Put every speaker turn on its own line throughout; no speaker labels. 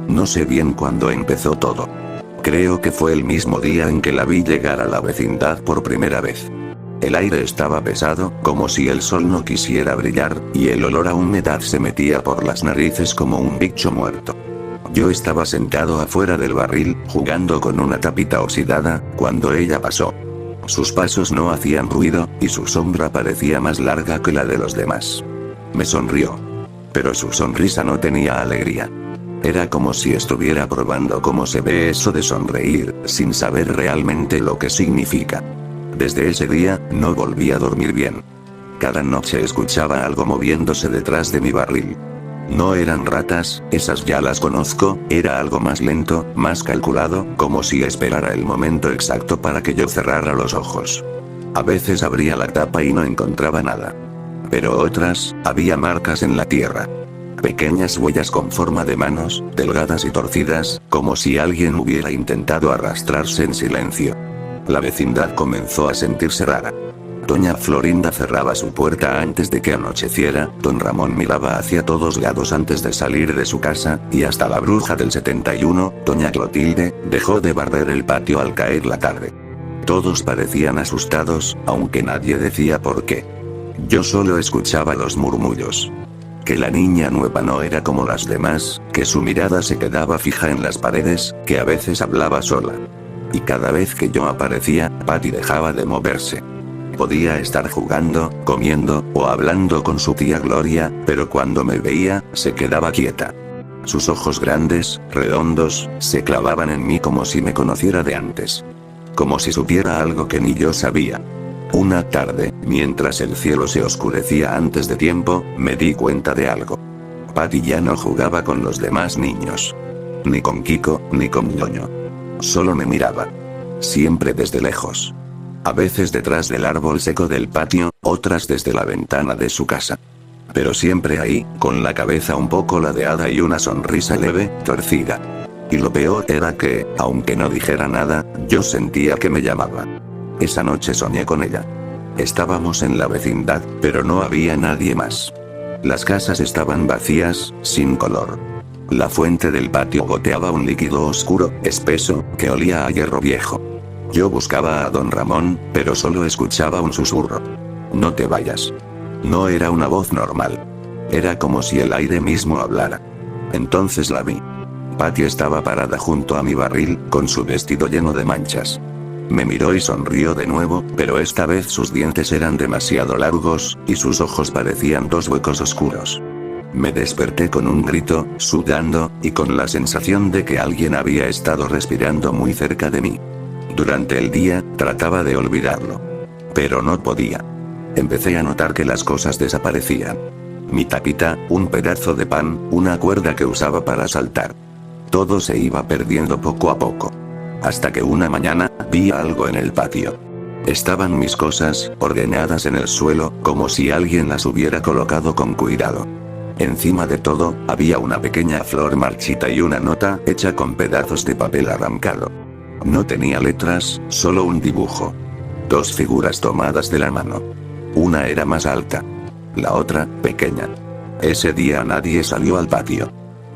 No sé bien cuándo empezó todo. Creo que fue el mismo día en que la vi llegar a la vecindad por primera vez. El aire estaba pesado, como si el sol no quisiera brillar, y el olor a humedad se metía por las narices como un bicho muerto. Yo estaba sentado afuera del barril, jugando con una tapita oxidada, cuando ella pasó. Sus pasos no hacían ruido, y su sombra parecía más larga que la de los demás. Me sonrió. Pero su sonrisa no tenía alegría. Era como si estuviera probando cómo se ve eso de sonreír, sin saber realmente lo que significa. Desde ese día, no volví a dormir bien. Cada noche escuchaba algo moviéndose detrás de mi barril. No eran ratas, esas ya las conozco, era algo más lento, más calculado, como si esperara el momento exacto para que yo cerrara los ojos. A veces abría la tapa y no encontraba nada. Pero otras, había marcas en la tierra. Pequeñas huellas con forma de manos, delgadas y torcidas, como si alguien hubiera intentado arrastrarse en silencio. La vecindad comenzó a sentirse rara. Doña Florinda cerraba su puerta antes de que anocheciera, don Ramón miraba hacia todos lados antes de salir de su casa, y hasta la bruja del 71, doña Clotilde, dejó de barrer el patio al caer la tarde. Todos parecían asustados, aunque nadie decía por qué. Yo solo escuchaba los murmullos. Que la niña nueva no era como las demás, que su mirada se quedaba fija en las paredes, que a veces hablaba sola. Y cada vez que yo aparecía, Patty dejaba de moverse. Podía estar jugando, comiendo, o hablando con su tía Gloria, pero cuando me veía, se quedaba quieta. Sus ojos grandes, redondos, se clavaban en mí como si me conociera de antes. Como si supiera algo que ni yo sabía. Una tarde, mientras el cielo se oscurecía antes de tiempo, me di cuenta de algo. Patty ya no jugaba con los demás niños. Ni con Kiko, ni con Ñoño. Solo me miraba. Siempre desde lejos. A veces detrás del árbol seco del patio, otras desde la ventana de su casa. Pero siempre ahí, con la cabeza un poco ladeada y una sonrisa leve, torcida. Y lo peor era que, aunque no dijera nada, yo sentía que me llamaba. Esa noche soñé con ella. Estábamos en la vecindad, pero no había nadie más. Las casas estaban vacías, sin color. La fuente del patio goteaba un líquido oscuro, espeso, que olía a hierro viejo. Yo buscaba a don Ramón, pero solo escuchaba un susurro. No te vayas. No era una voz normal. Era como si el aire mismo hablara. Entonces la vi. Patty estaba parada junto a mi barril, con su vestido lleno de manchas. Me miró y sonrió de nuevo, pero esta vez sus dientes eran demasiado largos, y sus ojos parecían dos huecos oscuros. Me desperté con un grito, sudando, y con la sensación de que alguien había estado respirando muy cerca de mí. Durante el día, trataba de olvidarlo. Pero no podía. Empecé a notar que las cosas desaparecían. Mi tapita, un pedazo de pan, una cuerda que usaba para saltar. Todo se iba perdiendo poco a poco. Hasta que una mañana, vi algo en el patio. Estaban mis cosas, ordenadas en el suelo, como si alguien las hubiera colocado con cuidado. Encima de todo, había una pequeña flor marchita y una nota hecha con pedazos de papel arrancado. No tenía letras, solo un dibujo. Dos figuras tomadas de la mano. Una era más alta. La otra, pequeña. Ese día nadie salió al patio.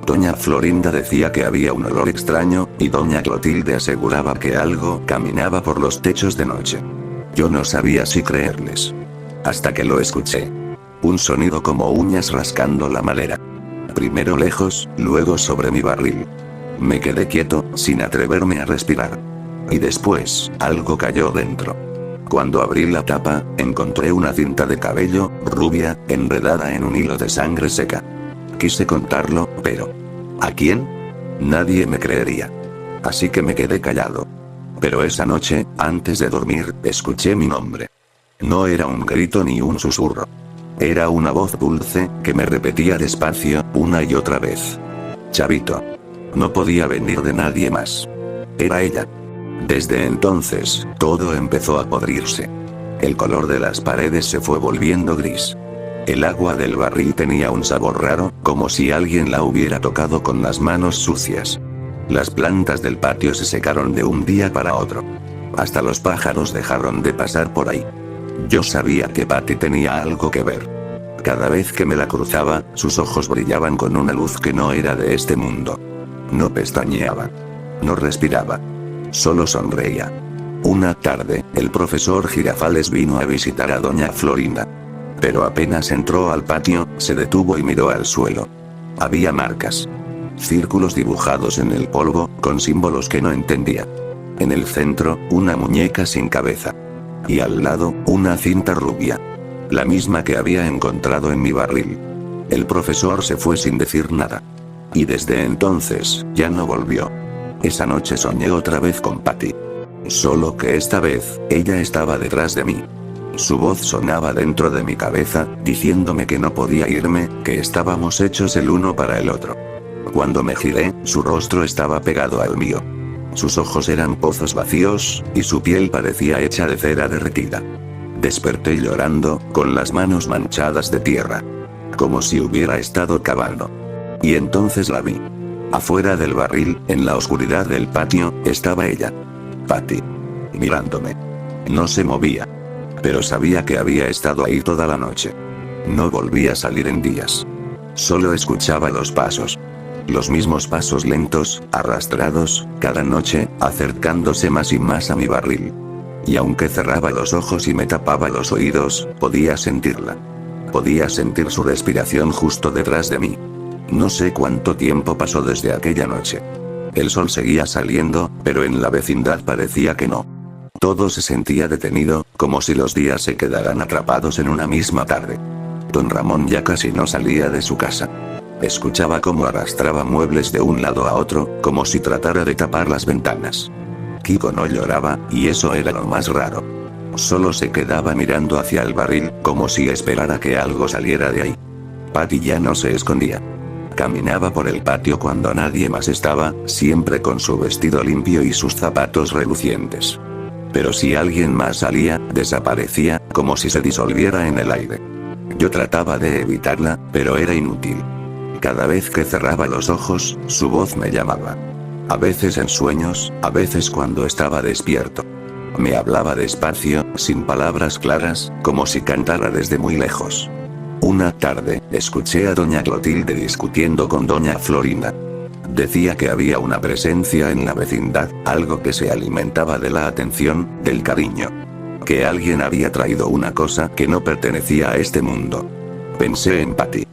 Doña Florinda decía que había un olor extraño, y doña Clotilde aseguraba que algo caminaba por los techos de noche. Yo no sabía si creerles. Hasta que lo escuché. Un sonido como uñas rascando la madera. Primero lejos, luego sobre mi barril. Me quedé quieto, sin atreverme a respirar. Y después, algo cayó dentro. Cuando abrí la tapa, encontré una cinta de cabello, rubia, enredada en un hilo de sangre seca. Quise contarlo, pero... ¿a quién? Nadie me creería. Así que me quedé callado. Pero esa noche, antes de dormir, escuché mi nombre. No era un grito ni un susurro. Era una voz dulce, que me repetía despacio, una y otra vez. Chavito. No podía venir de nadie más. Era ella. Desde entonces, todo empezó a podrirse. El color de las paredes se fue volviendo gris. El agua del barril tenía un sabor raro, como si alguien la hubiera tocado con las manos sucias. Las plantas del patio se secaron de un día para otro. Hasta los pájaros dejaron de pasar por ahí. Yo sabía que Patty tenía algo que ver. Cada vez que me la cruzaba, sus ojos brillaban con una luz que no era de este mundo. No pestañeaba. No respiraba. Solo sonreía. Una tarde, el profesor Girafales vino a visitar a doña Florinda. Pero apenas entró al patio, se detuvo y miró al suelo. Había marcas. Círculos dibujados en el polvo, con símbolos que no entendía. En el centro, una muñeca sin cabeza. Y al lado, una cinta rubia. La misma que había encontrado en mi barril. El profesor se fue sin decir nada. Y desde entonces, ya no volvió. Esa noche soñé otra vez con Patty. Solo que esta vez, ella estaba detrás de mí. Su voz sonaba dentro de mi cabeza, diciéndome que no podía irme, que estábamos hechos el uno para el otro. Cuando me giré, su rostro estaba pegado al mío. Sus ojos eran pozos vacíos, y su piel parecía hecha de cera derretida. Desperté llorando, con las manos manchadas de tierra. Como si hubiera estado cavando. Y entonces la vi. Afuera del barril, en la oscuridad del patio, estaba ella. Patty. Mirándome. No se movía. Pero sabía que había estado ahí toda la noche. No volví a salir en días. Solo escuchaba los pasos. Los mismos pasos lentos, arrastrados, cada noche, acercándose más y más a mi barril. Y aunque cerraba los ojos y me tapaba los oídos, podía sentirla. Podía sentir su respiración justo detrás de mí. No sé cuánto tiempo pasó desde aquella noche. El sol seguía saliendo, pero en la vecindad parecía que no. Todo se sentía detenido, como si los días se quedaran atrapados en una misma tarde. Don Ramón ya casi no salía de su casa. Escuchaba cómo arrastraba muebles de un lado a otro, como si tratara de tapar las ventanas. Kiko no lloraba, y eso era lo más raro. Solo se quedaba mirando hacia el barril, como si esperara que algo saliera de ahí. Patty ya no se escondía. Caminaba por el patio cuando nadie más estaba, siempre con su vestido limpio y sus zapatos relucientes. Pero si alguien más salía, desaparecía, como si se disolviera en el aire. Yo trataba de evitarla, pero era inútil. Cada vez que cerraba los ojos, su voz me llamaba. A veces en sueños, a veces cuando estaba despierto. Me hablaba despacio, sin palabras claras, como si cantara desde muy lejos. Una tarde, escuché a doña Clotilde discutiendo con doña Florinda. Decía que había una presencia en la vecindad, algo que se alimentaba de la atención, del cariño. Que alguien había traído una cosa que no pertenecía a este mundo. Pensé en Patty.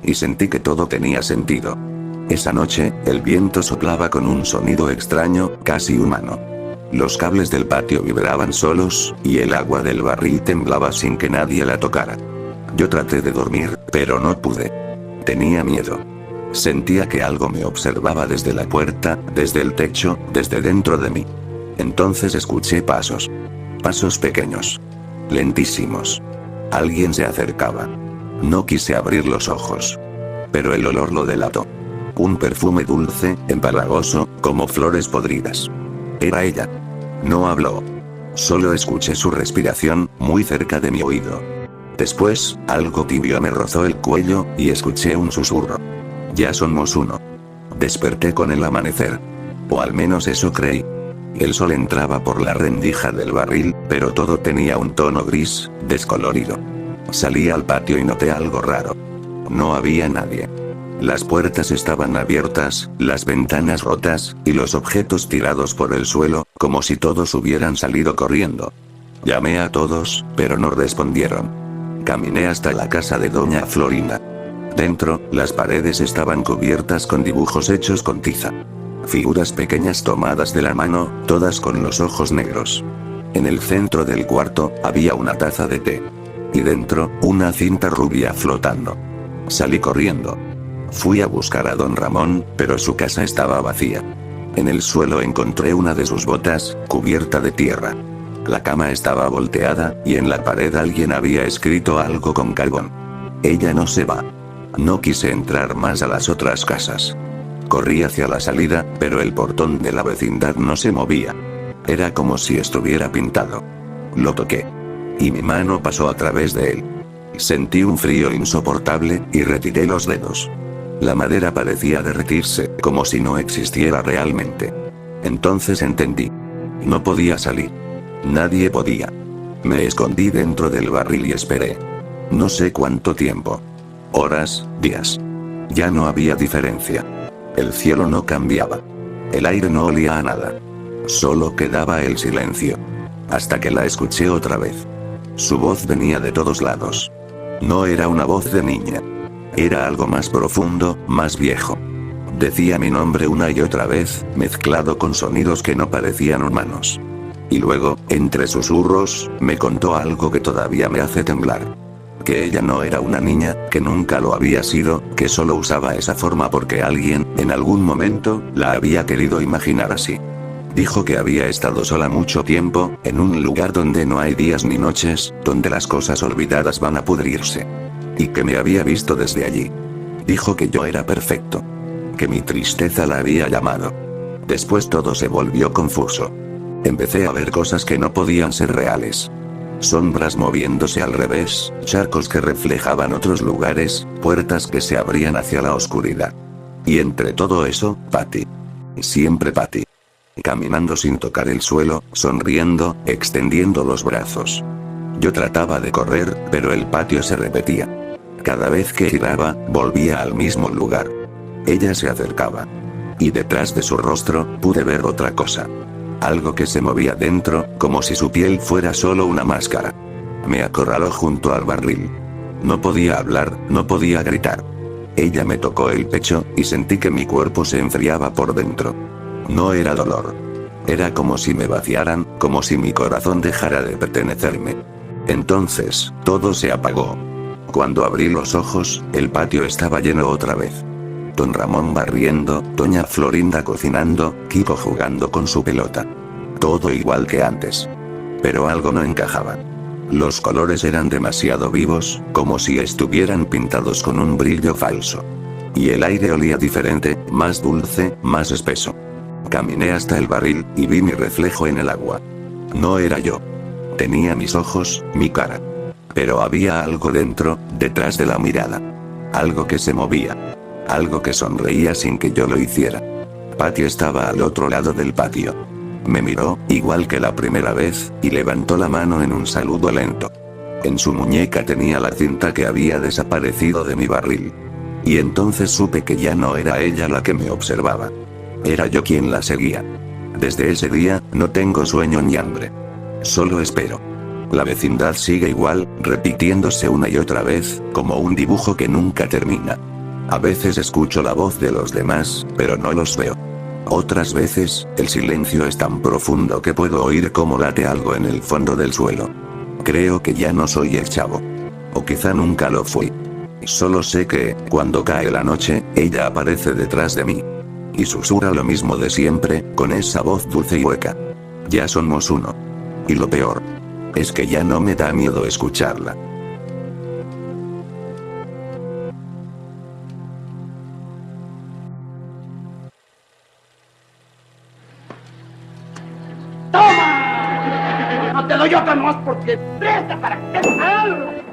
Y sentí que todo tenía sentido. Esa noche, el viento soplaba con un sonido extraño, casi humano. Los cables del patio vibraban solos, y el agua del barril temblaba sin que nadie la tocara. Yo traté de dormir, pero no pude. Tenía miedo. Sentía que algo me observaba desde la puerta, desde el techo, desde dentro de mí. Entonces escuché pasos. Pasos pequeños. Lentísimos. Alguien se acercaba. No quise abrir los ojos. Pero el olor lo delató. Un perfume dulce, empalagoso, como flores podridas. Era ella. No habló. Solo escuché su respiración, muy cerca de mi oído. Después, algo tibio me rozó el cuello, y escuché un susurro. Ya somos uno. Desperté con el amanecer. O al menos eso creí. El sol entraba por la rendija del barril, pero todo tenía un tono gris, descolorido. Salí al patio y noté algo raro. No había nadie. Las puertas estaban abiertas, las ventanas rotas, y los objetos tirados por el suelo, como si todos hubieran salido corriendo. Llamé a todos, pero no respondieron. Caminé hasta la casa de doña Florinda. Dentro, las paredes estaban cubiertas con dibujos hechos con tiza. Figuras pequeñas tomadas de la mano, todas con los ojos negros. En el centro del cuarto, había una taza de té. Y dentro, una cinta rubia flotando. Salí corriendo. Fui a buscar a don Ramón, pero su casa estaba vacía. En el suelo encontré una de sus botas, cubierta de tierra. La cama estaba volteada, y en la pared alguien había escrito algo con carbón. Ella no se va. No quise entrar más a las otras casas. Corrí hacia la salida, pero el portón de la vecindad no se movía. Era como si estuviera pintado. Lo toqué. Y mi mano pasó a través de él. Sentí un frío insoportable, y retiré los dedos. La madera parecía derretirse, como si no existiera realmente. Entonces entendí. No podía salir. Nadie podía. Me escondí dentro del barril y esperé. No sé cuánto tiempo. Horas, días. Ya no había diferencia. El cielo no cambiaba. El aire no olía a nada. Solo quedaba el silencio. Hasta que la escuché otra vez. Su voz venía de todos lados. No era una voz de niña. Era algo más profundo, más viejo. Decía mi nombre una y otra vez, mezclado con sonidos que no parecían humanos. Y luego, entre susurros, me contó algo que todavía me hace temblar. Que ella no era una niña, que nunca lo había sido, que solo usaba esa forma porque alguien, en algún momento, la había querido imaginar así. Dijo que había estado sola mucho tiempo, en un lugar donde no hay días ni noches, donde las cosas olvidadas van a pudrirse. Y que me había visto desde allí. Dijo que yo era perfecto. Que mi tristeza la había llamado. Después todo se volvió confuso. Empecé a ver cosas que no podían ser reales. Sombras moviéndose al revés, charcos que reflejaban otros lugares, puertas que se abrían hacia la oscuridad. Y entre todo eso, Patty. Siempre Patty. Caminando sin tocar el suelo, sonriendo, extendiendo los brazos. Yo trataba de correr, pero el patio se repetía. Cada vez que giraba, volvía al mismo lugar. Ella se acercaba. Y detrás de su rostro, pude ver otra cosa. Algo que se movía dentro, como si su piel fuera solo una máscara. Me acorraló junto al barril. No podía hablar, no podía gritar. Ella me tocó el pecho, y sentí que mi cuerpo se enfriaba por dentro. No era dolor. Era como si me vaciaran, como si mi corazón dejara de pertenecerme. Entonces, todo se apagó. Cuando abrí los ojos, el patio estaba lleno otra vez. Don Ramón barriendo, doña Florinda cocinando, Kiko jugando con su pelota. Todo igual que antes. Pero algo no encajaba. Los colores eran demasiado vivos, como si estuvieran pintados con un brillo falso. Y el aire olía diferente, más dulce, más espeso. Caminé hasta el barril, y vi mi reflejo en el agua. No era yo. Tenía mis ojos, mi cara. Pero había algo dentro, detrás de la mirada. Algo que se movía. Algo que sonreía sin que yo lo hiciera. Patty estaba al otro lado del patio. Me miró, igual que la primera vez, y levantó la mano en un saludo lento. En su muñeca tenía la cinta que había desaparecido de mi barril. Y entonces supe que ya no era ella la que me observaba. Era yo quien la seguía. Desde ese día, no tengo sueño ni hambre. Solo espero. La vecindad sigue igual, repitiéndose una y otra vez, como un dibujo que nunca termina. A veces escucho la voz de los demás, pero no los veo. Otras veces, el silencio es tan profundo que puedo oír cómo late algo en el fondo del suelo. Creo que ya no soy el chavo. O quizá nunca lo fui. Solo sé que, cuando cae la noche, ella aparece detrás de mí. Y susurra lo mismo de siempre, con esa voz dulce y hueca. Ya somos uno. Y lo peor. Es que ya no me da miedo escucharla.
¡Toma! No te doy otra más porque presta para que te algo.